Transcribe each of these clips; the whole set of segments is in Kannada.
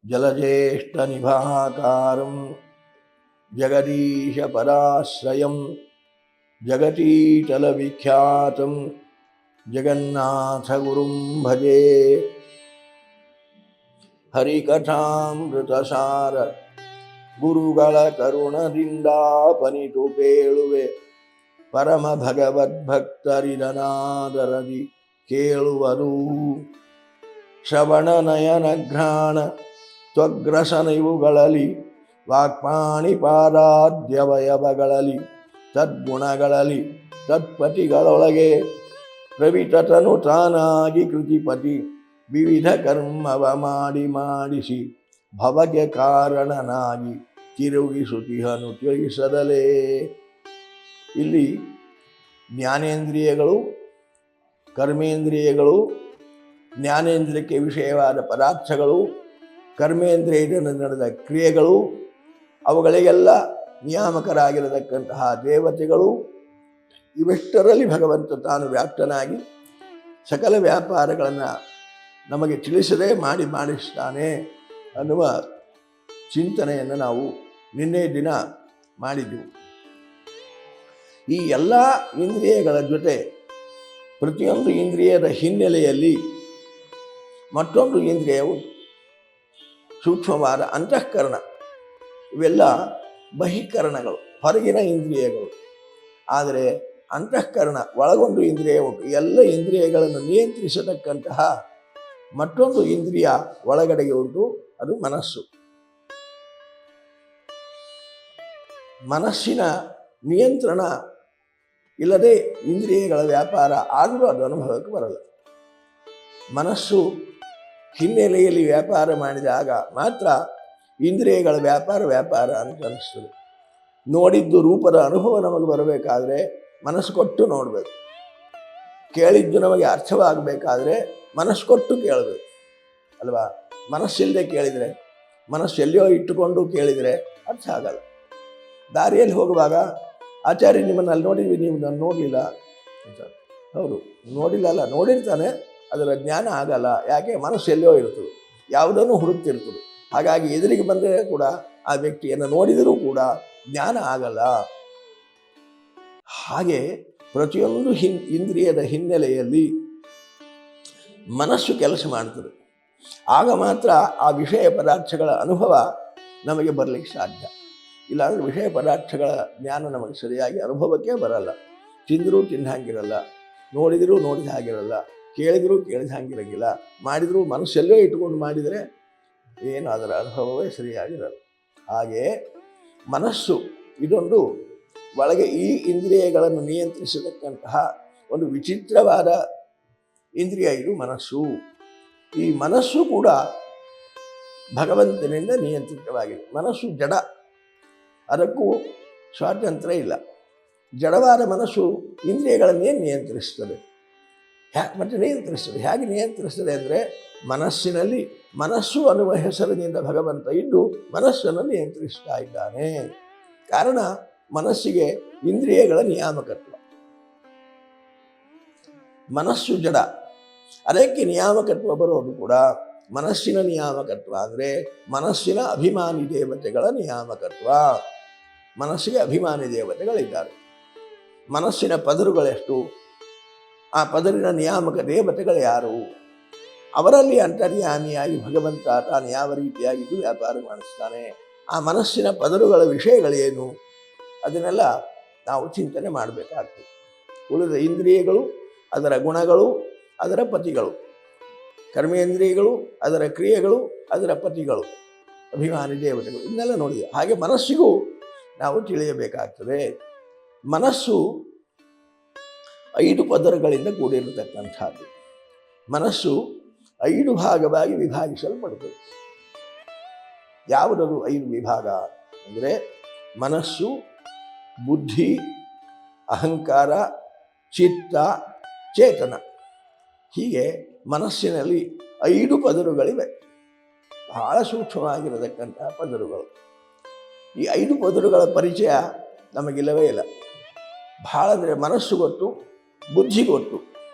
ಜಲಜ್ಯೇಷ್ಠನಿಭಾಕಾರಂ ಜಗದೀಶಪದಾಶ್ರಯಂ ಜಗತೀತಲವಿಖ್ಯಾತಂ ಜಗನ್ನಾಥಗುರುಂ ಭಜೆ. ಹರಿಕಥಾಮೃತಸಾರ ಗುರುಗಳ ಕರುಣದಿಂದಾಪನಿತು ಪೇಳುವೆ, ಪರಮ ಭಗವದ್ಭಕ್ತರಿದನಾದರದಿ ಕೇಳುವರು. ಶ್ರವಣನಯನಘ್ರಾಣ ತ್ವಗ್ರಸನಿವುಗಳಲ್ಲಿ ವಾಕ್ಪಾಣಿಪಾದಾದ್ಯವಯವಗಳಲ್ಲಿ ತದ್ಗುಣಗಳಲ್ಲಿ ತತ್ಪತಿಗಳೊಳಗೆ ಪ್ರವಿತತನು ತಾನಾಗಿ ಕೃತಿಪತಿ ವಿವಿಧ ಕರ್ಮವ ಮಾಡಿಸಿ ಭವಗೆ ಕಾರಣನಾಗಿ ತಿರುಗಿಸುತ್ತಿಹನು ತಿಳಿಸದಲೇ. ಇಲ್ಲಿ ಜ್ಞಾನೇಂದ್ರಿಯಗಳು, ಕರ್ಮೇಂದ್ರಿಯಗಳು, ಜ್ಞಾನೇಂದ್ರಿಯಕ್ಕೆ ವಿಷಯವಾದ ಪದಾರ್ಥಗಳು, ಕರ್ಮೇಂದ್ರಿಯದಿಂದ ನಡೆದ ಕ್ರಿಯೆಗಳು, ಅವುಗಳಿಗೆಲ್ಲ ನಿಯಾಮಕರಾಗಿರತಕ್ಕಂತಹ ದೇವತೆಗಳು, ಇವೆಷ್ಟರಲ್ಲಿ ಭಗವಂತ ತಾನು ವ್ಯಾಪ್ತನಾಗಿ ಸಕಲ ವ್ಯಾಪಾರಗಳನ್ನು ನಮಗೆ ತಿಳಿಸದೆ ಮಾಡಿಸ್ತಾನೆ ಅನ್ನುವ ಚಿಂತನೆಯನ್ನು ನಾವು ನಿನ್ನೆ ದಿನ ಮಾಡಿದ್ದೆವು. ಈ ಎಲ್ಲ ಇಂದ್ರಿಯಗಳ ಜೊತೆ ಪ್ರತಿಯೊಂದು ಇಂದ್ರಿಯದ ಹಿನ್ನೆಲೆಯಲ್ಲಿ ಮತ್ತೊಂದು ಇಂದ್ರಿಯವು ಸೂಕ್ಷ್ಮವಾದ ಅಂತಃಕರಣ. ಇವೆಲ್ಲ ಬಹಿಕರಣಗಳು, ಹೊರಗಿನ ಇಂದ್ರಿಯಗಳು. ಆದರೆ ಅಂತಃಕರಣ ಒಳಗೊಂದು ಇಂದ್ರಿಯ ಉಂಟು. ಎಲ್ಲ ಇಂದ್ರಿಯಗಳನ್ನು ನಿಯಂತ್ರಿಸತಕ್ಕಂತಹ ಮತ್ತೊಂದು ಇಂದ್ರಿಯ ಒಳಗಡೆಗೆ ಉಂಟು, ಅದು ಮನಸ್ಸು. ಮನಸ್ಸಿನ ನಿಯಂತ್ರಣ ಇಲ್ಲದೆ ಇಂದ್ರಿಯಗಳ ವ್ಯಾಪಾರ ಆದರೂ ಅದು ಅನುಭವಕ್ಕೆ ಬರಲ್ಲ. ಮನಸ್ಸು ಹಿನ್ನೆಲೆಯಲ್ಲಿ ವ್ಯಾಪಾರ ಮಾಡಿದಾಗ ಮಾತ್ರ ಇಂದ್ರಿಯಗಳ ವ್ಯಾಪಾರ ಅಂತ ಅನಿಸ್ತದೆ. ನೋಡಿದ್ದು ರೂಪದ ಅನುಭವ ನಮಗೆ ಬರಬೇಕಾದ್ರೆ ಮನಸ್ಸು ಕೊಟ್ಟು ನೋಡಬೇಕು. ಕೇಳಿದ್ದು ನಮಗೆ ಅರ್ಥವಾಗಬೇಕಾದ್ರೆ ಮನಸ್ಸು ಕೊಟ್ಟು ಕೇಳಬೇಕು ಅಲ್ವಾ? ಮನಸ್ಸಿಲ್ಲದೆ ಕೇಳಿದರೆ, ಮನಸ್ಸು ಎಲ್ಲಿಯೋ ಇಟ್ಟುಕೊಂಡು ಕೇಳಿದರೆ ಅರ್ಥ ಆಗಲ್ಲ. ದಾರಿಯಲ್ಲಿ ಹೋಗುವಾಗ ಆಚಾರ್ಯ ನಿಮ್ಮನ್ನು ಅಲ್ಲಿ ನೋಡಿದ್ವಿ, ನೀವು ನಾನು ನೋಡಲಿಲ್ಲ ಅಂತ. ಹೌದು, ನೋಡಿಲ್ಲಲ್ಲ, ನೋಡಿರ್ತಾನೆ, ಅದರ ಜ್ಞಾನ ಆಗಲ್ಲ. ಯಾಕೆ? ಮನಸ್ಸು ಎಲ್ಲಿಯೋ ಇರ್ತದೆ, ಯಾವುದನ್ನು ಹುಡುಕ್ತಿರ್ತದೆ. ಹಾಗಾಗಿ ಎದುರಿಗೆ ಬಂದರೆ ಕೂಡ ಆ ವ್ಯಕ್ತಿಯನ್ನು ನೋಡಿದರೂ ಕೂಡ ಜ್ಞಾನ ಆಗಲ್ಲ. ಹಾಗೆ ಪ್ರತಿಯೊಂದು ಇಂದ್ರಿಯದ ಹಿನ್ನೆಲೆಯಲ್ಲಿ ಮನಸ್ಸು ಕೆಲಸ ಮಾಡ್ತದೆ. ಆಗ ಮಾತ್ರ ಆ ವಿಷಯ ಪದಾರ್ಥಗಳ ಅನುಭವ ನಮಗೆ ಬರಲಿಕ್ಕೆ ಸಾಧ್ಯ. ಇಲ್ಲಾಂದರೆ ವಿಷಯ ಪದಾರ್ಥಗಳ ಜ್ಞಾನ ನಮಗೆ ಸರಿಯಾಗಿ ಅನುಭವಕ್ಕೆ ಬರಲ್ಲ. ತಿಂದರೂ ತಿಂದ ಹಾಗಿರಲ್ಲ, ನೋಡಿದರೂ ನೋಡಿದ ಹಾಗಿರಲ್ಲ, ಕೇಳಿದರೂ ಕೇಳಿದ ಹಾಗಿರಂಗಿಲ್ಲ, ಮಾಡಿದರೂ ಮನಸ್ಸೆಲ್ಲೋ ಇಟ್ಟುಕೊಂಡು ಮಾಡಿದರೆ ಏನು ಅದರ ಅನುಭವವೇ ಸರಿಯಾಗಿರಲ್ಲ. ಹಾಗೆ ಮನಸ್ಸು ಇದೊಂದು ಒಳಗೆ ಈ ಇಂದ್ರಿಯಗಳನ್ನು ನಿಯಂತ್ರಿಸತಕ್ಕಂತಹ ಒಂದು ವಿಚಿತ್ರವಾದ ಇಂದ್ರಿಯ ಇದು ಮನಸ್ಸು. ಈ ಮನಸ್ಸು ಕೂಡ ಭಗವಂತನಿಂದ ನಿಯಂತ್ರಿತವಾಗಿದೆ. ಮನಸ್ಸು ಜಡ, ಅದಕ್ಕೂ ಸ್ವಾತಂತ್ರ್ಯ ಇಲ್ಲ. ಜಡವಾದ ಮನಸ್ಸು ಇಂದ್ರಿಯಗಳನ್ನೇ ನಿಯಂತ್ರಿಸ್ತದೆ. ಮತ್ತೆ ನಿಯಂತ್ರಿಸ್ತದೆ. ಹೇಗೆ ನಿಯಂತ್ರಿಸ್ತದೆ ಅಂದರೆ, ಮನಸ್ಸಿನಲ್ಲಿ ಮನಸ್ಸು ಅನ್ನುವ ಹೆಸರಿನಿಂದ ಭಗವಂತ ಇದ್ದು ಮನಸ್ಸನ್ನು ನಿಯಂತ್ರಿಸ್ತಾ ಇದ್ದಾನೆ. ಕಾರಣ ಮನಸ್ಸಿಗೆ ಇಂದ್ರಿಯಗಳ ನಿಯಾಮಕತ್ವ. ಮನಸ್ಸು ಜಡ, ಅದಕ್ಕೆ ನಿಯಾಮಕತ್ವ ಬರೋದು ಕೂಡ ಮನಸ್ಸಿನ ನಿಯಾಮಕತ್ವ. ಅಂದರೆ ಮನಸ್ಸಿನ ಅಭಿಮಾನಿ ದೇವತೆಗಳ ನಿಯಾಮಕತ್ವ. ಮನಸ್ಸಿಗೆ ಅಭಿಮಾನಿ ದೇವತೆಗಳಿದ್ದಾರೆ. ಮನಸ್ಸಿನ ಪದರುಗಳೆಷ್ಟು, ಆ ಪದರಿನ ನಿಯಾಮಕ ದೇವತೆಗಳು ಯಾರು, ಅವರಲ್ಲಿ ಅಂತರ್ಯಾಮಿಯಾಗಿ ಭಗವಂತ ತಾನು ಯಾವ ರೀತಿಯಾಗಿದ್ದು ವ್ಯಾಪಾರ ಮಾಡಿಸ್ತಾನೆ, ಆ ಮನಸ್ಸಿನ ಪದರುಗಳ ವಿಷಯಗಳೇನು, ಅದನ್ನೆಲ್ಲ ನಾವು ಚಿಂತನೆ ಮಾಡಬೇಕಾಗ್ತದೆ. ಉಳಿದ ಇಂದ್ರಿಯಗಳು, ಅದರ ಗುಣಗಳು, ಅದರ ಪತಿಗಳು, ಕರ್ಮೇಂದ್ರಿಯಗಳು, ಅದರ ಕ್ರಿಯೆಗಳು, ಅದರ ಪತಿಗಳು, ಅಭಿಮಾನಿ ದೇವತೆಗಳು, ಇದನ್ನೆಲ್ಲ ನೋಡಿದೆ. ಹಾಗೆ ಮನಸ್ಸಿಗೂ ನಾವು ತಿಳಿಯಬೇಕಾಗ್ತದೆ. ಮನಸ್ಸು 5 ಪದರಗಳಿಂದ ಕೂಡಿರತಕ್ಕಂಥದ್ದು. ಮನಸ್ಸು 5 ಭಾಗವಾಗಿ ವಿಭಾಗಿಸಲ್ಪಡುತ್ತದೆ. ಯಾವುದದು 5 ವಿಭಾಗ ಅಂದರೆ, ಮನಸ್ಸು, ಬುದ್ಧಿ, ಅಹಂಕಾರ, ಚಿತ್ತ, ಚೇತನ. ಹೀಗೆ ಮನಸ್ಸಿನಲ್ಲಿ 5 ಪದರುಗಳಿವೆ. ಬಹಳ ಸೂಕ್ಷ್ಮವಾಗಿರತಕ್ಕಂತಹ ಪದರುಗಳು. ಈ 5 ಪದರುಗಳ ಪರಿಚಯ ನಮಗಿಲ್ಲವೇ ಇಲ್ಲ. ಬಹಳ ಅಂದರೆ ಮನಸ್ಸು ಗೊತ್ತು, ಬುದ್ಧಿ ಗೊತ್ತು,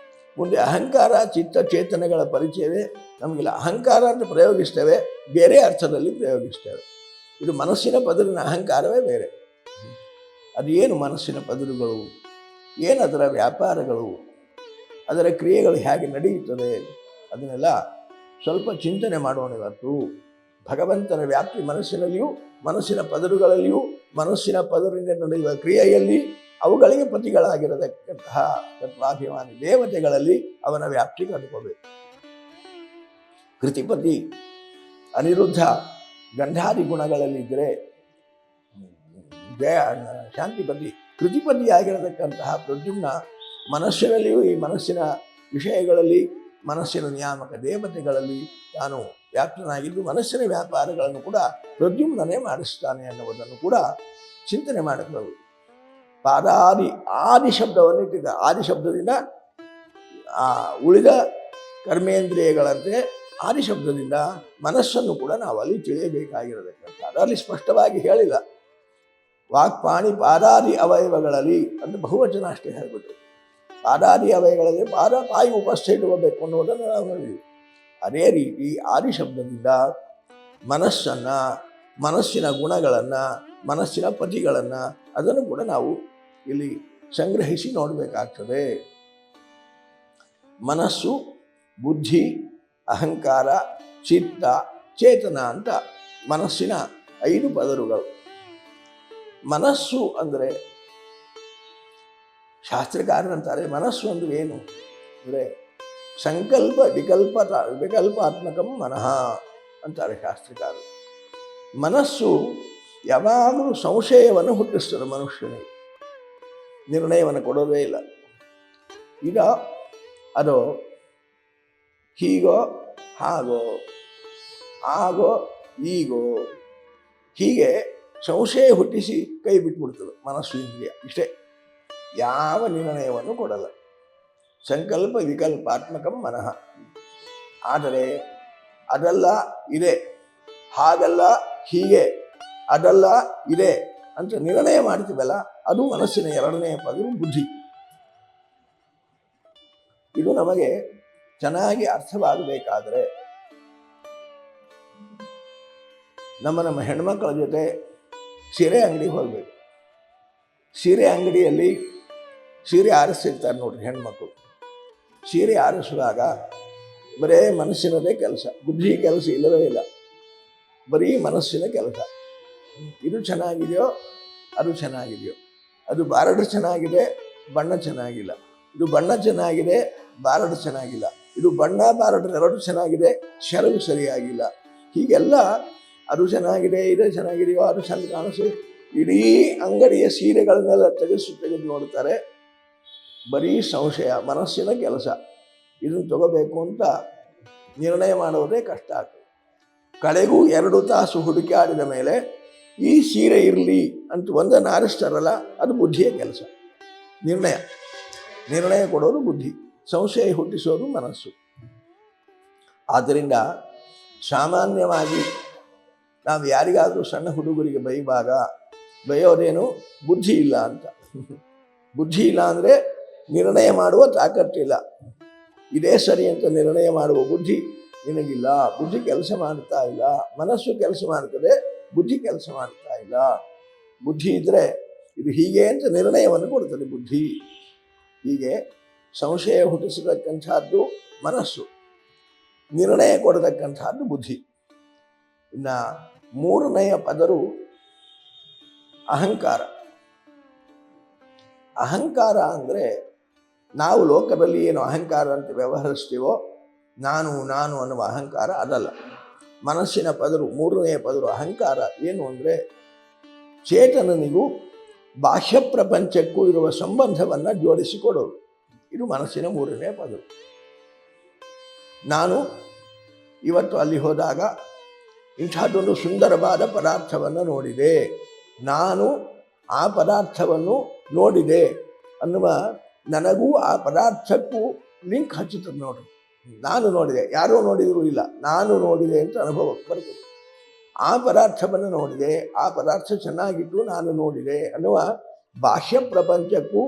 ಮುಂದೆ ಅಹಂಕಾರ ಚಿತ್ತ ಚೇತನಗಳ ಪರಿಚಯವೇ ನಮಗಿಲ್ಲ. ಅಹಂಕಾರ ಅಂತ ಪ್ರಯೋಗಿಸ್ತೇವೆ, ಬೇರೆ ಅರ್ಥದಲ್ಲಿ ಪ್ರಯೋಗಿಸ್ತೇವೆ. ಇದು ಮನಸ್ಸಿನ ಪದರಿನ ಅಹಂಕಾರವೇ ಬೇರೆ. ಅದು ಏನು ಮನಸ್ಸಿನ ಪದರುಗಳು, ಏನದರ ವ್ಯಾಪಾರಗಳು, ಅದರ ಕ್ರಿಯೆಗಳು ಹೇಗೆ ನಡೆಯುತ್ತದೆ, ಅದನ್ನೆಲ್ಲ ಸ್ವಲ್ಪ ಚಿಂತನೆ ಮಾಡೋಣ ಇವತ್ತು. ಭಗವಂತನ ವ್ಯಾಪ್ತಿ ಮನಸ್ಸಿನಲ್ಲಿಯೂ, ಮನಸ್ಸಿನ ಪದರುಗಳಲ್ಲಿಯೂ, ಮನಸ್ಸಿನ ಪದರಿನ ನಡೆಯುವ ಕ್ರಿಯೆಯಲ್ಲಿ, ಅವುಗಳಿಗೆ ಪತಿಗಳಾಗಿರತಕ್ಕಂತಹ ತತ್ವಾಭಿಮಾನಿ ದೇವತೆಗಳಲ್ಲಿ ಅವನ ವ್ಯಾಪ್ತಿ ಕಂಡುಕೋಬೇಕು. ಕೃತಿಪತಿ ಅನಿರುದ್ಧ ಗಂಧಾದಿ ಗುಣಗಳಲ್ಲಿದ್ದರೆ ಶಾಂತಿಪತಿ ಕೃತಿಪತಿಯಾಗಿರತಕ್ಕಂತಹ ಪ್ರದ್ಯುಮ್ನ ಮನಸ್ಸಿನಲ್ಲಿಯೂ, ಈ ಮನಸ್ಸಿನ ವಿಷಯಗಳಲ್ಲಿ, ಮನಸ್ಸಿನ ನಿಯಾಮಕ ದೇವತೆಗಳಲ್ಲಿ ತಾನು ವ್ಯಾಪ್ತನಾಗಿದ್ದು ಮನಸ್ಸಿನ ವ್ಯಾಪಾರಗಳನ್ನು ಕೂಡ ಪ್ರದ್ಯುಮ್ನೇ ಮಾಡಿಸ್ತಾನೆ ಅನ್ನುವುದನ್ನು ಕೂಡ ಚಿಂತನೆ ಮಾಡಬಹುದು. ಪಾದಾದಿ ಆದಿ ಶಬ್ದವನ್ನು ಇಟ್ಟಿದ್ದ. ಆದಿ ಶಬ್ದದಿಂದ ಉಳಿದ ಕರ್ಮೇಂದ್ರಿಯಗಳಂತೆ ಆದಿ ಶಬ್ದದಿಂದ ಮನಸ್ಸನ್ನು ಕೂಡ ನಾವು ಅಲ್ಲಿ ತಿಳಿಯಬೇಕಾಗಿರತಕ್ಕಂಥದ್ದು. ಅಲ್ಲಿ ಸ್ಪಷ್ಟವಾಗಿ ಹೇಳಿಲ್ಲ. ವಾಕ್ಪಾಣಿ ಪಾದಾದಿ ಅವಯವಗಳಲ್ಲಿ ಅಂತ ಬಹುವಚನ ಅಷ್ಟೇ ಹೇಳ್ಬಿಟ್ಟು, ಪಾದಾದಿ ಅವಯವಗಳಲ್ಲಿ ಪಾದ ತಾಯಿ ಉಪಸ್ಥಿತ ಇಡಬೇಕು ಅನ್ನೋದನ್ನು ನಾವು ನೋಡಿದ್ವಿ. ಅದೇ ರೀತಿ ಆದಿ ಶಬ್ದದಿಂದ ಮನಸ್ಸನ್ನು, ಮನಸ್ಸಿನ ಗುಣಗಳನ್ನು, ಮನಸ್ಸಿನ ಪತಿಗಳನ್ನು ಅದನ್ನು ಕೂಡ ನಾವು ಇಲ್ಲಿ ಸಂಗ್ರಹಿಸಿ ನೋಡಬೇಕಾಗ್ತದೆ. ಮನಸ್ಸು, ಬುದ್ಧಿ, ಅಹಂಕಾರ, ಚಿತ್ತ, ಚೇತನ ಅಂತ ಮನಸ್ಸಿನ 5 ಪದರುಗಳು. ಮನಸ್ಸು ಅಂದರೆ ಶಾಸ್ತ್ರಕಾರರಂತಾರೆ ಮನಸ್ಸು ಅಂದರೆ ಏನು ಅಂದರೆ ಸಂಕಲ್ಪ ವಿಕಲ್ಪಾತ್ಮಕಂ ಮನಃ ಅಂತಾರೆ ಶಾಸ್ತ್ರಕಾರರು. ಮನಸ್ಸು ಯಾವಾಗಲೂ ಸಂಶಯವನ್ನು ಹುಟ್ಟಿಸ್ತದೆ ಮನುಷ್ಯನಿಗೆ, ನಿರ್ಣಯವನ್ನು ಕೊಡೋದೇ ಇಲ್ಲ. ಈಗ ಅದು ಹೀಗೋ ಹಾಗೋ, ಆಗೋ ಈಗೋ, ಹೀಗೆ ಸಂಶಯ ಹುಟ್ಟಿಸಿ ಕೈ ಬಿಟ್ಬಿಡ್ತದೆ ಮನಸ್ಸು, ಇಂದ್ರಿಯ. ಇಷ್ಟೇ, ಯಾವ ನಿರ್ಣಯವನ್ನು ಕೊಡಲ್ಲ. ಸಂಕಲ್ಪ ವಿಕಲ್ಪಾತ್ಮಕಂ ಮನಃ. ಆದರೆ ಅದಲ್ಲ ಇದೆ, ಹಾಗಲ್ಲ ಹೀಗೆ, ಅದಲ್ಲ ಇದೆ ಅಂತ ನಿರ್ಣಯ ಮಾಡ್ತೀವಲ್ಲ, ಅದು ಮನಸ್ಸಿನ 2ನೇ ಪದರು ಬುದ್ಧಿ. ಇದು ನಮಗೆ ಚೆನ್ನಾಗಿ ಅರ್ಥವಾಗಬೇಕಾದರೆ ನಮ್ಮ ಹೆಣ್ಮಕ್ಕಳ ಜೊತೆ ಸೀರೆ ಅಂಗಡಿಗೆ ಹೋಗಬೇಕು. ಸೀರೆ ಅಂಗಡಿಯಲ್ಲಿ ಸೀರೆ ಆರಿಸ್ತಿರ್ತಾರೆ ನೋಡ್ರಿ ಹೆಣ್ಮಕ್ಳು. ಸೀರೆ ಆರಿಸುವಾಗ ಬರೇ ಮನಸ್ಸಿನದೇ ಕೆಲಸ, ಬುದ್ಧಿ ಕೆಲಸ ಇಲ್ಲವೇ ಇಲ್ಲ, ಬರೀ ಮನಸ್ಸಿನ ಕೆಲಸ. ಇದು ಚೆನ್ನಾಗಿದೆಯೋ ಅದು ಚೆನ್ನಾಗಿದೆಯೋ, ಅದು ಬಾರ್ಡರ್ ಚೆನ್ನಾಗಿದೆ, ಬಣ್ಣ ಚೆನ್ನಾಗಿಲ್ಲ, ಇದು ಬಣ್ಣ ಚೆನ್ನಾಗಿದೆ, ಬಾರ್ಡರ್ ಚೆನ್ನಾಗಿಲ್ಲ, ಇದು ಬಣ್ಣ ಬಾರ್ಡರ್ 2 ಚೆನ್ನಾಗಿದೆ, ಶೆರಗು ಸರಿಯಾಗಿಲ್ಲ, ಹೀಗೆಲ್ಲ ಅದು ಚೆನ್ನಾಗಿದೆ, ಇದೇ ಚೆನ್ನಾಗಿದೆಯೋ, ಅದು ಚೆಂದ ಕಾಣಿಸಿ ಇಡೀ ಅಂಗಡಿಯ ಸೀರೆಗಳನ್ನೆಲ್ಲ ತೆಗೆದು ನೋಡ್ತಾರೆ. ಬರೀ ಸಂಶಯ, ಮನಸ್ಸಿನ ಕೆಲಸ. ಇದನ್ನು ತಗೋಬೇಕು ಅಂತ ನಿರ್ಣಯ ಮಾಡುವುದೇ ಕಷ್ಟ ಆಗ್ತದೆ. ಕಡೆಗೂ 2 ತಾಸು ಹುಡುಕಾಡಿದ ಮೇಲೆ ಈ ಸೀರೆ ಇರಲಿ ಅಂತ ಒಂದನ್ನು ಆರಿಸ್ತಾರಲ್ಲ, ಅದು ಬುದ್ಧಿಯ ಕೆಲಸ. ನಿರ್ಣಯ ಕೊಡೋದು ಬುದ್ಧಿ, ಸಂಶಯ ಹುಟ್ಟಿಸೋದು ಮನಸ್ಸು. ಆದ್ದರಿಂದ ಸಾಮಾನ್ಯವಾಗಿ ನಾವು ಯಾರಿಗಾದರೂ ಸಣ್ಣ ಹುಡುಗರಿಗೆ ಬೈಯೋದೇನು ಬುದ್ಧಿ ಇಲ್ಲ ಅಂತ. ಬುದ್ಧಿ ಇಲ್ಲ ಅಂದರೆ ನಿರ್ಣಯ ಮಾಡುವ ತಾಕತ್ತಿಲ್ಲ. ಇದೇ ಸರಿ ಅಂತ ನಿರ್ಣಯ ಮಾಡುವ ಬುದ್ಧಿ ನಿನಗಿಲ್ಲ. ಬುದ್ಧಿ ಕೆಲಸ ಮಾಡ್ತಾ ಇಲ್ಲ, ಮನಸ್ಸು ಕೆಲಸ ಮಾಡ್ತದೆ, ಬುದ್ಧಿ ಕೆಲಸ ಮಾಡ್ತಾ ಇಲ್ಲ. ಬುದ್ಧಿ ಇದ್ದರೆ ಇದು ಹೀಗೆ ಅಂತ ನಿರ್ಣಯವನ್ನು ಕೊಡ್ತದೆ ಬುದ್ಧಿ. ಹೀಗೆ ಸಂಶಯ ಹುಟ್ಟಿಸತಕ್ಕಂಥದ್ದು ಮನಸ್ಸು, ನಿರ್ಣಯ ಕೊಡತಕ್ಕಂಥದ್ದು ಬುದ್ಧಿ. ಇನ್ನು 3ನೆಯ ಪದರು ಅಹಂಕಾರ. ಅಹಂಕಾರ ಅಂದರೆ ನಾವು ಲೋಕದಲ್ಲಿ ಏನು ಅಹಂಕಾರ ಅಂತ ವ್ಯವಹರಿಸ್ತೀವೋ, ನಾನು ಅನ್ನುವ ಅಹಂಕಾರ ಅದಲ್ಲ. ಮನಸ್ಸಿನ ಪದರು 3ನೆಯ ಪದರು ಅಹಂಕಾರ ಏನು ಅಂದರೆ ಚೇತನನಿಗೂ ಬಾಹ್ಯ ಪ್ರಪಂಚಕ್ಕೂ ಇರುವ ಸಂಬಂಧವನ್ನು ಜೋಡಿಸಿಕೊಡೋದು. ಇದು ಮನಸ್ಸಿನ 3ನೇ ಪದರು. ನಾನು ಇವತ್ತು ಅಲ್ಲಿ ಹೋದಾಗ ಇಂಥದ್ದೊಂದು ಸುಂದರವಾದ ಪದಾರ್ಥವನ್ನು ನೋಡಿದೆ, ನಾನು ಆ ಪದಾರ್ಥವನ್ನು ನೋಡಿದೆ ಅನ್ನುವ ನನಗೂ ಆ ಪದಾರ್ಥಕ್ಕೂ ಲಿಂಕ್ ಹಚ್ಚುತ್ತದೆ ನೋಡ್ರಿ. ನಾನು ನೋಡಿದೆ, ಯಾರೋ ನೋಡಿದರೂ ಇಲ್ಲ, ನಾನು ನೋಡಿದೆ ಅಂತ ಅನುಭವಕ್ಕೆ ಬರ್ತದೆ. ಆ ಪದಾರ್ಥವನ್ನು ನೋಡಿದೆ, ಆ ಪದಾರ್ಥ ಚೆನ್ನಾಗಿದ್ದು ನಾನು ನೋಡಿದೆ ಅನ್ನುವ ಬಾಹ್ಯ ಪ್ರಪಂಚಕ್ಕೂ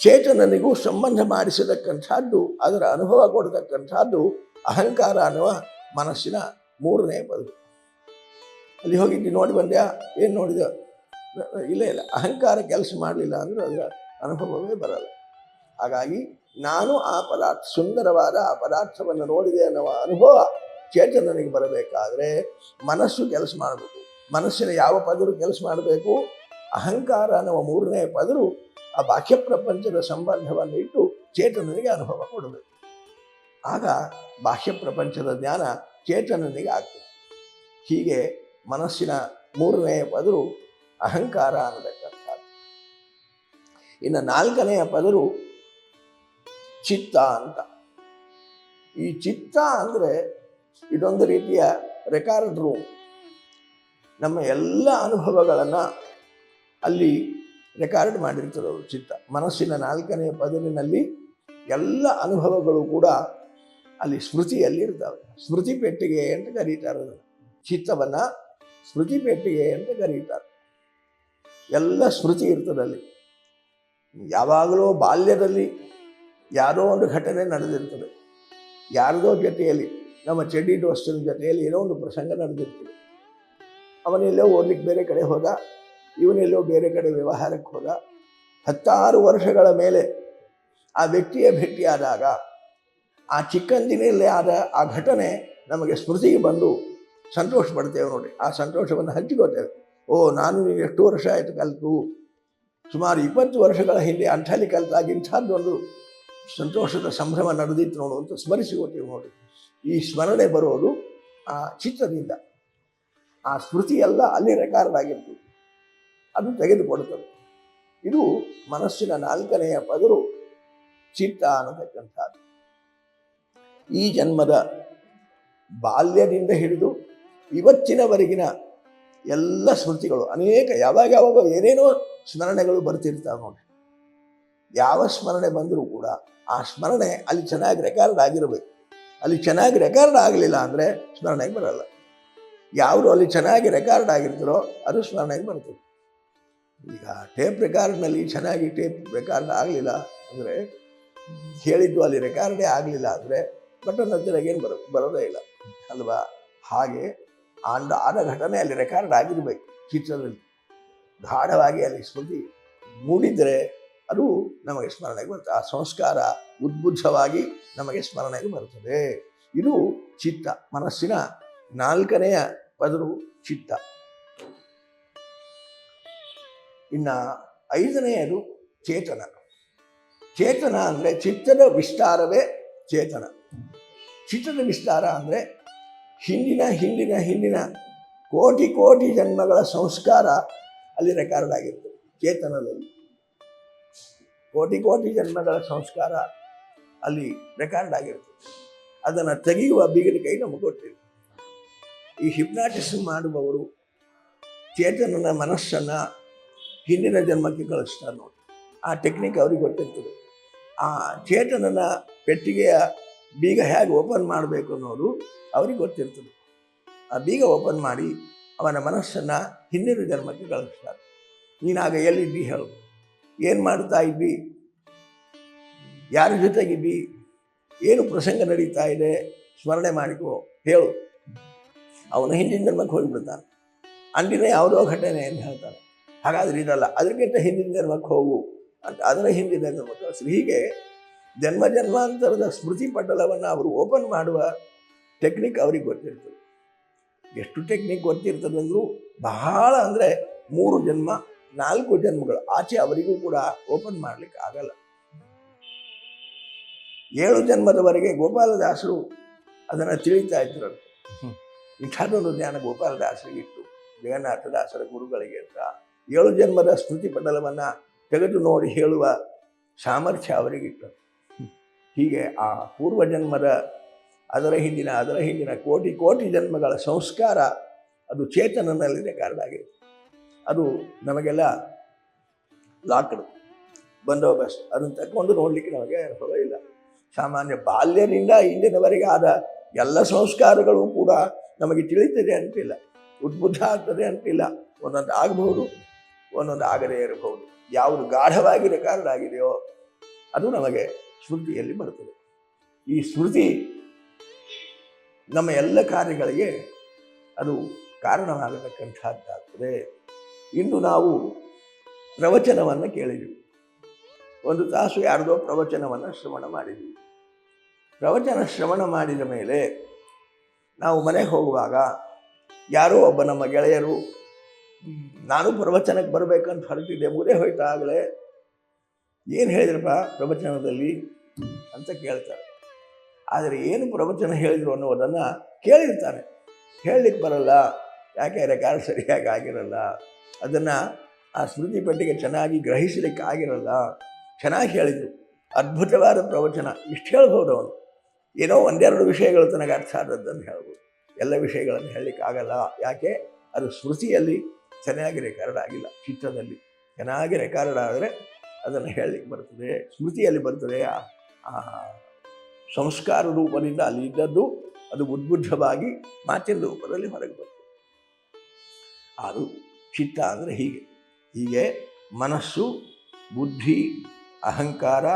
ಚೇತನನಿಗೂ ಸಂಬಂಧ ಮಾಡಿಸತಕ್ಕಂಥದ್ದು, ಅದರ ಅನುಭವ ಕೊಡತಕ್ಕಂಥದ್ದು ಅಹಂಕಾರ ಅನ್ನುವ ಮನಸ್ಸಿನ ಮೂರನೇ ಪದ. ಅಲ್ಲಿ ಹೋಗಿದ್ದು ನೋಡಿ ಬಂದ್ಯಾ, ಏನು ನೋಡಿದ? ಇಲ್ಲ, ಅಹಂಕಾರ ಕೆಲಸ ಮಾಡಲಿಲ್ಲ ಅಂದರೆ ಅದರ ಅನುಭವವೇ ಬರಲ್ಲ. ಹಾಗಾಗಿ ನಾನು ಆ ಪದಾರ್ಥ, ಸುಂದರವಾದ ಆ ಪದಾರ್ಥವನ್ನು ನೋಡಿದೆ ಅನ್ನುವ ಅನುಭವ ಚೇತನನಿಗೆ ಬರಬೇಕಾದ್ರೆ ಮನಸ್ಸು ಕೆಲಸ ಮಾಡಬೇಕು. ಮನಸ್ಸಿನ ಯಾವ ಪದರು ಕೆಲಸ ಮಾಡಬೇಕು? ಅಹಂಕಾರ ಅನ್ನುವ ಮೂರನೇ ಪದರು ಆ ಬಾಹ್ಯ ಪ್ರಪಂಚದ ಸಂಬಂಧವನ್ನು ಇಟ್ಟು ಚೇತನನಿಗೆ ಅನುಭವ ಕೊಡಬೇಕು. ಆಗ ಬಾಹ್ಯ ಪ್ರಪಂಚದ ಜ್ಞಾನ ಚೇತನನಿಗೆ ಆಗ್ತದೆ. ಹೀಗೆ ಮನಸ್ಸಿನ ಮೂರನೆಯ ಪದರು ಅಹಂಕಾರ ಅನ್ನತಕ್ಕಂಥದ್ದು. ಇನ್ನು ನಾಲ್ಕನೆಯ ಪದರು ಚಿತ್ತ ಅಂತ. ಈ ಚಿತ್ತ ಅಂದರೆ ಇದೊಂದು ರೀತಿಯ ರೆಕಾರ್ಡ್ ರೂಮ್. ನಮ್ಮ ಎಲ್ಲ ಅನುಭವಗಳನ್ನು ಅಲ್ಲಿ ರೆಕಾರ್ಡ್ ಮಾಡಿರ್ತದೆ ಅವರು ಚಿತ್ತ. ಮನಸ್ಸಿನ ನಾಲ್ಕನೆಯ ಪದರಿನಲ್ಲಿ ಎಲ್ಲ ಅನುಭವಗಳು ಕೂಡ ಅಲ್ಲಿ ಸ್ಮೃತಿಯಲ್ಲಿ ಇರ್ತವೆ. ಸ್ಮೃತಿ ಪೆಟ್ಟಿಗೆ ಅಂತ ಕರೀತಾರೆ ಅದನ್ನು. ಚಿತ್ತವನ್ನು ಸ್ಮೃತಿ ಪೆಟ್ಟಿಗೆ ಅಂತ ಕರೀತಾರೆ. ಎಲ್ಲ ಸ್ಮೃತಿ ಇರ್ತದಲ್ಲಿ. ಯಾವಾಗಲೂ ಬಾಲ್ಯದಲ್ಲಿ ಯಾರೋ ಒಂದು ಘಟನೆ ನಡೆದಿರ್ತದೆ. ಯಾರದೋ ಜೊತೆಯಲ್ಲಿ, ನಮ್ಮ ಚಡ್ಡಿ ದೋಸ್ತನ ಜೊತೆಯಲ್ಲಿ ಏನೋ ಒಂದು ಪ್ರಸಂಗ ನಡೆದಿರ್ತದೆ. ಅವನೆಲ್ಲೋ ಓದಲಿಕ್ಕೆ ಬೇರೆ ಕಡೆ ಹೋದ, ಇವನೆಲ್ಲೋ ಬೇರೆ ಕಡೆ ವ್ಯವಹಾರಕ್ಕೆ ಹೋದ. 10 ವರ್ಷಗಳ ಮೇಲೆ ಆ ವ್ಯಕ್ತಿಯ ಭೇಟಿಯಾದಾಗ ಆ ಚಿಕ್ಕಂದಿನಲ್ಲಿ ಆದ ಆ ಘಟನೆ ನಮಗೆ ಸ್ಮೃತಿಗೆ ಬಂದು ಸಂತೋಷ ಪಡ್ತೇವೆ ನೋಡಿ. ಆ ಸಂತೋಷವನ್ನು ಹಂಚಿಕೊಳ್ತೇವೆ. ನಾನು ಎಷ್ಟು ವರ್ಷ ಆಯಿತು ಕಲಿತು, ಸುಮಾರು 20 ವರ್ಷಗಳ ಹಿಂದೆ ಅಂಥಲ್ಲಿ ಕಲಿತಾಗ ಇಂಥದ್ದೊಂದು ಸಂತೋಷದ ಸಂಭ್ರಮ ನಡೆದಿತ್ತು ನೋಡು ಅಂತ ಸ್ಮರಿಸಿಕೊಳ್ತೀವಿ ನೋಡಿ. ಈ ಸ್ಮರಣೆ ಬರೋದು ಆ ಚಿತ್ತದಿಂದ. ಆ ಸ್ಮೃತಿ ಎಲ್ಲ ಅಲ್ಲಿ ರೆಕಾರ್ಡ್ ಆಗಿರ್ತದೆ, ಅದು ತೆಗೆದುಕೊಡುತ್ತದೆ. ಇದು ಮನಸ್ಸಿನ ನಾಲ್ಕನೆಯ ಪದರು ಚಿತ್ತ ಅನ್ನತಕ್ಕಂಥದ್ದು. ಈ ಜನ್ಮದ ಬಾಲ್ಯದಿಂದ ಹಿಡಿದು ಇವತ್ತಿನವರೆಗಿನ ಎಲ್ಲ ಸ್ಮೃತಿಗಳು ಅನೇಕ, ಯಾವಾಗ ಏನೇನೋ ಸ್ಮರಣೆಗಳು ಬರ್ತಿರ್ತಾವೆ ನೋಡಿ. ಯಾವ ಸ್ಮರಣೆ ಬಂದರೂ ಕೂಡ ಆ ಸ್ಮರಣೆ ಅಲ್ಲಿ ಚೆನ್ನಾಗಿ ರೆಕಾರ್ಡ್ ಆಗಿರಬೇಕು. ಅಲ್ಲಿ ಚೆನ್ನಾಗಿ ರೆಕಾರ್ಡ್ ಆಗಲಿಲ್ಲ ಅಂದರೆ ಸ್ಮರಣೆಗೆ ಬರಲ್ಲ. ಯಾವುದು ಅಲ್ಲಿ ಚೆನ್ನಾಗಿ ರೆಕಾರ್ಡ್ ಆಗಿರ್ತಾರೋ ಅದು ಸ್ಮರಣೆಗೆ ಬರ್ತದೆ. ಈಗ ಟೇಪ್ ರೆಕಾರ್ಡ್ನಲ್ಲಿ ಚೆನ್ನಾಗಿ ಟೇಪ್ ರೆಕಾರ್ಡ್ ಆಗಲಿಲ್ಲ ಅಂದರೆ, ಹೇಳಿದ್ದು ಅಲ್ಲಿ ರೆಕಾರ್ಡೇ ಆಗಲಿಲ್ಲ ಅಂದರೆ ಬಟನ್ ಹತ್ತಿರಾಗ ಏನು ಬರೋದೇ ಇಲ್ಲ ಅಲ್ವಾ? ಹಾಗೆ ಆದ ಘಟನೆ ಅಲ್ಲಿ ರೆಕಾರ್ಡ್ ಆಗಿರಬೇಕು ಚಿತ್ರದಲ್ಲಿ. ಗಾಢವಾಗಿ ಅಲ್ಲಿ ಸ್ಮೃತಿ ಮೂಡಿದರೆ ಅದು ನಮಗೆ ಸ್ಮರಣೆಗೆ ಬರ್ತದೆ. ಆ ಸಂಸ್ಕಾರ ಉದ್ಬುದ್ಧವಾಗಿ ನಮಗೆ ಸ್ಮರಣೆಗೆ ಬರ್ತದೆ. ಇದು ಚಿತ್ತ, ಮನಸ್ಸಿನ ನಾಲ್ಕನೆಯ ಪದರು ಚಿತ್ತ. ಇನ್ನು ಐದನೆಯದು ಚೇತನ. ಚೇತನ ಅಂದರೆ ಚಿತ್ತದ ವಿಸ್ತಾರವೇ ಚೇತನ. ಚಿತ್ತದ ವಿಸ್ತಾರ ಅಂದರೆ ಹಿಂದಿನ ಕೋಟಿ ಜನ್ಮಗಳ ಸಂಸ್ಕಾರ ಅಲ್ಲಿ ರೆಕಾರ್ಡ್ ಆಗಿರ್ತದೆ. ಚೇತನದಲ್ಲಿ ಕೋಟಿ ಜನ್ಮಗಳ ಸಂಸ್ಕಾರ ಅಲ್ಲಿ ರೆಕಾರ್ಡ್ ಆಗಿರ್ತದೆ. ಅದನ್ನು ತೆಗೆಯುವ ಬೀಗದ ಕೈ ನಮಗೆ ಕೊಟ್ಟಿದೆ. ಈ ಹಿಪ್ನಾಟಿಸಮ್ ಮಾಡುವವರು ಚೇತನನ ಮನಸ್ಸನ್ನು ಹಿಂದಿನ ಜನ್ಮಕ್ಕೆ ಕಳಿಸ್ತಾರೆ ನೋಡಿ. ಆ ಟೆಕ್ನಿಕ್ ಅವ್ರಿಗೆ ಗೊತ್ತಿರ್ತದೆ. ಆ ಚೇತನನ ಪೆಟ್ಟಿಗೆಯ ಬೀಗ ಹೇಗೆ ಓಪನ್ ಮಾಡಬೇಕು ಅನ್ನೋದು ಅವ್ರಿಗೆ ಗೊತ್ತಿರ್ತದೆ. ಆ ಬೀಗ ಓಪನ್ ಮಾಡಿ ಅವನ ಮನಸ್ಸನ್ನು ಹಿಂದಿನ ಜನ್ಮಕ್ಕೆ ಕಳಿಸ್ತಾರೆ. ನೀನಾಗ ಎಲ್ಲಿದ್ದಿ ಹೇಳು, ಏನು ಮಾಡ್ತಾ ಇದ್ದಿ, ಯಾರ ಜೊತೆಗಿದ್ದಿ, ಏನು ಪ್ರಸಂಗ ನಡೀತಾ ಇದೆ ಸ್ಮರಣೆ ಮಾಡಿಕೋ ಹೇಳು. ಅವನ ಹಿಂದಿನ ಜನ್ಮಕ್ಕೆ ಹೋಗಿಬಿಡ್ತಾನೆ. ಅಂದಿನ ಯಾವುದೋ ಘಟನೆ ಅಂತ ಹೇಳ್ತಾನೆ. ಹಾಗಾದ್ರೆ ಇದಲ್ಲ, ಅದಕ್ಕಿಂತ ಹಿಂದಿನ ಜನ್ಮಕ್ಕೆ ಹೋಗು ಅಂತ ಅದರ ಹಿಂದಿನ ಜನ್ಮಕ್ಕೆ ಕಳಿಸ್ರಿ. ಹೀಗೆ ಜನ್ಮಾಂತರದ ಸ್ಮೃತಿ ಪಟಲವನ್ನು ಅವರು ಓಪನ್ ಮಾಡುವ ಟೆಕ್ನಿಕ್ ಅವ್ರಿಗೆ ಗೊತ್ತಿರ್ತದೆ. ಎಷ್ಟು ಟೆಕ್ನಿಕ್ ಗೊತ್ತಿರ್ತದೆ ಅಂದರೂ ಬಹಳ ಅಂದರೆ 3 ಜನ್ಮ 4 ಜನ್ಮಗಳು ಆಚೆ ಅವರಿಗೂ ಕೂಡ ಓಪನ್ ಮಾಡಲಿಕ್ಕೆ ಆಗಲ್ಲ. 7 ಜನ್ಮದವರೆಗೆ ಗೋಪಾಲದಾಸರು ಅದನ್ನು ತಿಳಿತಾ ಇದ್ರು. ಇಂಥದ್ದೊಂದು ಜ್ಞಾನ ಗೋಪಾಲದಾಸರಿಗಿತ್ತು, ಜಗನ್ನಾಥದಾಸರ ಗುರುಗಳಿಗೆ ಅಂತ. 7 ಜನ್ಮದ ಸ್ಮೃತಿ ಪಟಲವನ್ನು ತೆಗೆದು ನೋಡಿ ಹೇಳುವ ಸಾಮರ್ಥ್ಯ ಅವರಿಗಿತ್ತು. ಹೀಗೆ ಆ ಪೂರ್ವಜನ್ಮದ ಅದರ ಹಿಂದಿನ ಕೋಟಿ ಜನ್ಮಗಳ ಸಂಸ್ಕಾರ ಅದು ಚೇತನದಲ್ಲಿ ರೆಕಾರ್ಡ್ ಆಗಿದೆ. ಅದು ನಮಗೆಲ್ಲ ಲಾಕ್ಡ್ ಬಂದೋಬಸ್ತ್. ಅದನ್ನು ತಗೊಂಡು ನೋಡಲಿಕ್ಕೆ ನಮಗೆ ಅನುಭವ ಇಲ್ಲ. ಸಾಮಾನ್ಯ ಬಾಲ್ಯದಿಂದ ಇಂದಿನವರೆಗೆ ಆದ ಎಲ್ಲ ಸಂಸ್ಕಾರಗಳು ಕೂಡ ನಮಗೆ ತಿಳಿತದೆ ಅಂತಿಲ್ಲ, ಉದ್ಬುದ್ಧ ಆಗ್ತದೆ ಅಂತಿಲ್ಲ. ಒಂದೊಂದು ಆಗಬಹುದು, ಒಂದೊಂದು ಆಗದೇ ಇರಬಹುದು. ಯಾವುದು ಗಾಢವಾಗಿ ರೆಕಾರ್ಡ್ ಆಗಿದೆಯೋ ಅದು ನಮಗೆ ಸ್ಮೃತಿಯಲ್ಲಿ ಬರುತ್ತದೆ. ಈ ಸ್ಮೃತಿ ನಮ್ಮ ಎಲ್ಲ ಕಾರ್ಯಗಳಿಗೆ ಅದು ಕಾರಣವಾಗತಕ್ಕಂಥದ್ದಾಗ್ತದೆ. ಇನ್ನು ನಾವು ಪ್ರವಚನವನ್ನು ಕೇಳಿದ್ವಿ, 1 ತಾಸು ಯಾರ್ದೋ ಪ್ರವಚನವನ್ನು ಶ್ರವಣ ಮಾಡಿದ್ವಿ. ಪ್ರವಚನ ಶ್ರವಣ ಮಾಡಿದ ಮೇಲೆ ನಾವು ಮನೆಗೆ ಹೋಗುವಾಗ ಯಾರೋ ಒಬ್ಬ ನಮ್ಮ ಗೆಳೆಯರು, ನಾನು ಪ್ರವಚನಕ್ಕೆ ಬರಬೇಕಂತ ಹೊರಟಿದ್ದೆ, ಮುಗಿದೇ ಹೋಯ್ತಾ ಆಗಲೇ, ಏನು ಹೇಳಿದ್ರಪ್ಪ ಪ್ರವಚನದಲ್ಲಿ ಅಂತ ಕೇಳ್ತಾರೆ. ಆದರೆ ಏನು ಪ್ರವಚನ ಹೇಳಿದರು ಅನ್ನೋದನ್ನು ಕೇಳಿರ್ತಾನೆ, ಹೇಳಲಿಕ್ಕೆ ಬರಲ್ಲ, ಯಾಕೆ ರೆಕಾರ್ಡ್ ಸರಿಯಾಗಿ ಆಗಿರಲ್ಲ, ಅದನ್ನು ಆ ಸ್ಮೃತಿ ಪಟ್ಟಿಗೆ ಚೆನ್ನಾಗಿ ಗ್ರಹಿಸಲಿಕ್ಕೆ ಆಗಿರಲ್ಲ. ಚೆನ್ನಾಗಿ ಹೇಳಿದರು, ಅದ್ಭುತವಾದ ಪ್ರವಚನ, ಇಷ್ಟು ಹೇಳ್ಬೋದು ಅವನು, ಏನೋ 1-2 ವಿಷಯಗಳು ತನಗೆ ಅರ್ಥ ಆದದ್ದನ್ನು ಹೇಳ್ಬೋದು, ಎಲ್ಲ ವಿಷಯಗಳನ್ನು ಹೇಳಲಿಕ್ಕಾಗಲ್ಲ. ಯಾಕೆ? ಅದು ಸ್ಮೃತಿಯಲ್ಲಿ ಚೆನ್ನಾಗಿ ರೆಕಾರ್ಡ್ ಆಗಿಲ್ಲ. ಚಿತ್ರದಲ್ಲಿ ಚೆನ್ನಾಗಿ ರೆಕಾರ್ಡ್ ಆದರೆ ಅದನ್ನು ಹೇಳಲಿಕ್ಕೆ ಬರ್ತದೆ, ಸ್ಮೃತಿಯಲ್ಲಿ ಬರ್ತದೆ. ಆ ಸಂಸ್ಕಾರ ರೂಪದಿಂದ ಅಲ್ಲಿ ಇದ್ದದ್ದು ಅದು ಉದ್ಬುದ್ಧವಾಗಿ ಮಾತಿನ ರೂಪದಲ್ಲಿ ಹೊರಗೆ ಬರ್ತದೆ. ಅದು ಚಿತ್ತ ಅಂದರೆ ಹೀಗೆ ಮನಸ್ಸು, ಬುದ್ಧಿ, ಅಹಂಕಾರ,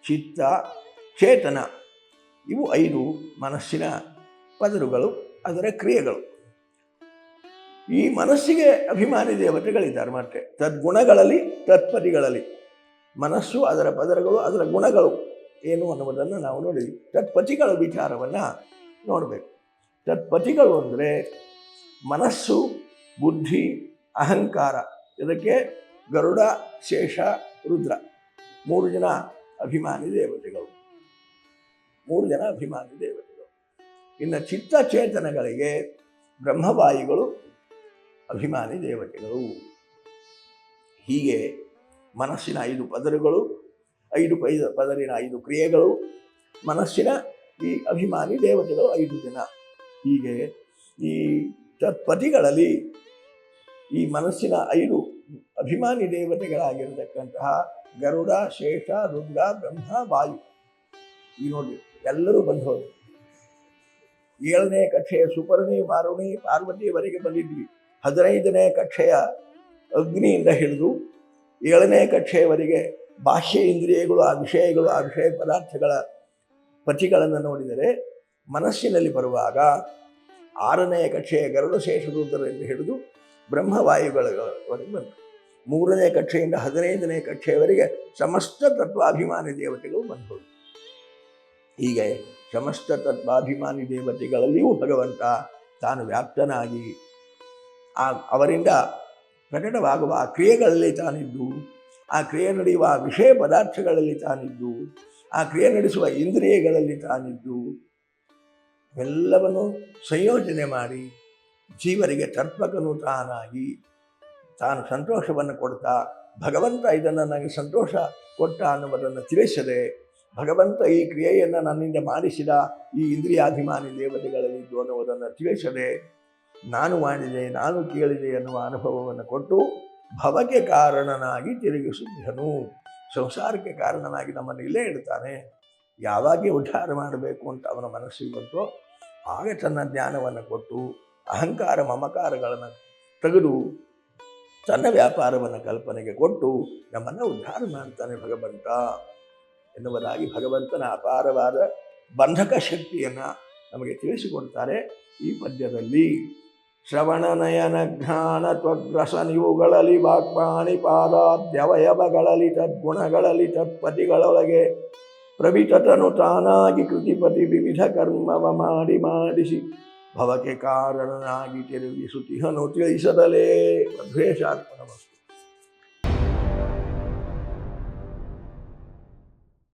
ಚಿತ್ತ, ಚೇತನ, ಇವು 5 ಮನಸ್ಸಿನ ಪದರುಗಳು, ಅದರ ಕ್ರಿಯೆಗಳು. ಈ ಮನಸ್ಸಿಗೆ ಅಭಿಮಾನಿ ದೇವತೆಗಳಿದ್ದಾರೆ. ಮತ್ತೆ ತದ್ಗುಣಗಳಲ್ಲಿ, ತತ್ಪತಿಗಳಲ್ಲಿ ಮನಸ್ಸು, ಅದರ ಪದರಗಳು, ಅದರ ಗುಣಗಳು ಏನು ಅನ್ನುವುದನ್ನು ನಾವು ನೋಡಿದ್ವಿ. ತತ್ಪತಿಗಳ ವಿಚಾರವನ್ನು ನೋಡಬೇಕು. ತತ್ಪತಿಗಳು ಅಂದರೆ ಮನಸ್ಸು, ಬುದ್ಧಿ, ಅಹಂಕಾರ. ಇದಕ್ಕೆ ಗರುಡ, ಶೇಷ, ರುದ್ರ 3 ಜನ ಅಭಿಮಾನಿ ದೇವತೆಗಳು. 3 ಜನ ಅಭಿಮಾನಿ ದೇವತೆಗಳು. ಇನ್ನು ಚಿತ್ತ ಚೇತನಗಳಿಗೆ ಬ್ರಹ್ಮವಾಯುಗಳು ಅಭಿಮಾನಿ ದೇವತೆಗಳು. ಹೀಗೆ ಮನಸ್ಸಿನ 5 ಪದರುಗಳು, 5 ಪದರಿನ 5 ಕ್ರಿಯೆಗಳು, ಮನಸ್ಸಿನ ಈ ಅಭಿಮಾನಿ ದೇವತೆಗಳು 5 ಜನ. ಹೀಗೆ ಈ ತತ್ಪತಿಗಳಲ್ಲಿ ಈ ಮನಸ್ಸಿನ 5 ಅಭಿಮಾನಿ ದೇವತೆಗಳಾಗಿರತಕ್ಕಂತಹ ಗರುಡ, ಶೇಷ, ರುದ್ರ, ಬ್ರಹ್ಮ, ವಾಯು, ಈ ನೋಡಿ ಎಲ್ಲರೂ ಬಂದು ಹೋದರು. 7ನೇ ಕಕ್ಷೆಯ ಸುಪರ್ಣಿ, ಮಾರುಣಿ, ಪಾರ್ವತಿಯವರೆಗೆ ಬಂದಿದ್ವಿ. 15ನೇ ಕಕ್ಷೆಯ ಅಗ್ನಿಯಿಂದ ಹಿಡಿದು 7ನೇ ಕಕ್ಷೆಯವರೆಗೆ ಬಾಹ್ಯ ಇಂದ್ರಿಯಗಳು, ಆ ವಿಷಯಗಳು, ಆ ವಿಷಯ ಪದಾರ್ಥಗಳ ಪತಿಗಳನ್ನು ನೋಡಿದರೆ ಮನಸ್ಸಿನಲ್ಲಿ ಬರುವಾಗ 6ನೇ ಕಕ್ಷೆಯ ಗರುಡ, ಶೇಷ, ರುದ್ರರಿಂದ ಹಿಡಿದು ಬ್ರಹ್ಮವಾಯುಗಳವರೆಗೆ ಬಂತು. 3ನೇ ಕಕ್ಷೆಯಿಂದ 15ನೇ ಕಕ್ಷೆಯವರೆಗೆ ಸಮಸ್ತ ತತ್ವಾಭಿಮಾನಿ ದೇವತೆಗಳು ಬಂದು. ಹೀಗೆ ಸಮಸ್ತ ತತ್ವಾಭಿಮಾನಿ ದೇವತೆಗಳಲ್ಲಿಯೂ ಭಗವಂತ ತಾನು ವ್ಯಾಪ್ತನಾಗಿ ಅವರಿಂದ ಪ್ರಕಟವಾಗುವ ಆ ಕ್ರಿಯೆಗಳಲ್ಲಿ ತಾನಿದ್ದು, ಆ ಕ್ರಿಯೆ ನಡೆಯುವ ವಿಷಯ ಪದಾರ್ಥಗಳಲ್ಲಿ ತಾನಿದ್ದು, ಆ ಕ್ರಿಯೆ ನಡೆಸುವ ಇಂದ್ರಿಯಗಳಲ್ಲಿ ತಾನಿದ್ದು, ಎಲ್ಲವನ್ನು ಸಂಯೋಜನೆ ಮಾಡಿ ಜೀವರಿಗೆ ತರ್ಪಕನು ತಾನಾಗಿ ತಾನು ಸಂತೋಷವನ್ನು ಕೊಡ್ತಾ, ಭಗವಂತ ಇದನ್ನು ನನಗೆ ಸಂತೋಷ ಕೊಟ್ಟ ಅನ್ನುವುದನ್ನು ತಿಳಿಸದೆ, ಭಗವಂತ ಈ ಕ್ರಿಯೆಯನ್ನು ನನ್ನಿಂದ ಮಾಡಿಸಿದ ಈ ಇಂದ್ರಿಯಾಭಿಮಾನಿ ದೇವತೆಗಳಲ್ಲಿದ್ದು ಅನ್ನುವುದನ್ನು ತಿಳಿಸದೆ, ನಾನು ಮಾಡಿದೆ, ನಾನು ಕೇಳಿದೆ ಎನ್ನುವ ಅನುಭವವನ್ನು ಕೊಟ್ಟು ಭವಕ್ಕೆ ಕಾರಣನಾಗಿ ತಿರುಗಿಸುತ್ತನು. ಸಂಸಾರಕ್ಕೆ ಕಾರಣನಾಗಿ ನಮ್ಮನ್ನು ಇಲ್ಲೇ ಇಡ್ತಾನೆ. ಯಾವಾಗ ಉದ್ಧಾರ ಮಾಡಬೇಕು ಅಂತ ಅವನ ಮನಸ್ಸಿಗೆ ಬಂತೋ ಆಗ ತನ್ನ ಜ್ಞಾನವನ್ನು ಕೊಟ್ಟು ಅಹಂಕಾರ ಮಮಕಾರಗಳನ್ನು ತೆಗೆದು ತನ್ನ ವ್ಯಾಪಾರವನ್ನು ಕಲ್ಪನೆಗೆ ಕೊಟ್ಟು ನಮ್ಮನ್ನು ಉದ್ಧಾರ ಮಾಡ್ತಾನೆ ಭಗವಂತ ಎನ್ನುವುದಾಗಿ ಭಗವಂತನ ಅಪಾರವಾದ ಬಂಧಕ ಶಕ್ತಿಯನ್ನು ನಮಗೆ ತಿಳಿಸಿಕೊಡ್ತಾರೆ ಈ ಪದ್ಯದಲ್ಲಿ. ಶ್ರವಣ ನಯನ ಜ್ಞಾನ ತ್ವಗ್ರಸ ನಿವುಗಳಲ್ಲಿ ವಾಕ್ಪಾಣಿ ಪಾದಾದ್ಯವಯವಗಳಲ್ಲಿ ತದ್ಗುಣಗಳಲ್ಲಿ ತತ್ಪತಿಗಳೊಳಗೆ ಪ್ರವಿತತನು ತಾನಾಗಿ ಕೃತಿಪತಿ ವಿವಿಧ ಕರ್ಮವ ಮಾಡಿಸಿ ಭವಕ್ಕೆ ಕಾರಣನಾಗಿ ತಿರುಗಿಸುತ್ತಿಹನು ತಿಳಿಸದಲೇ. ದ್ವೇಷಾತ್ಮನಮಸ್ತು.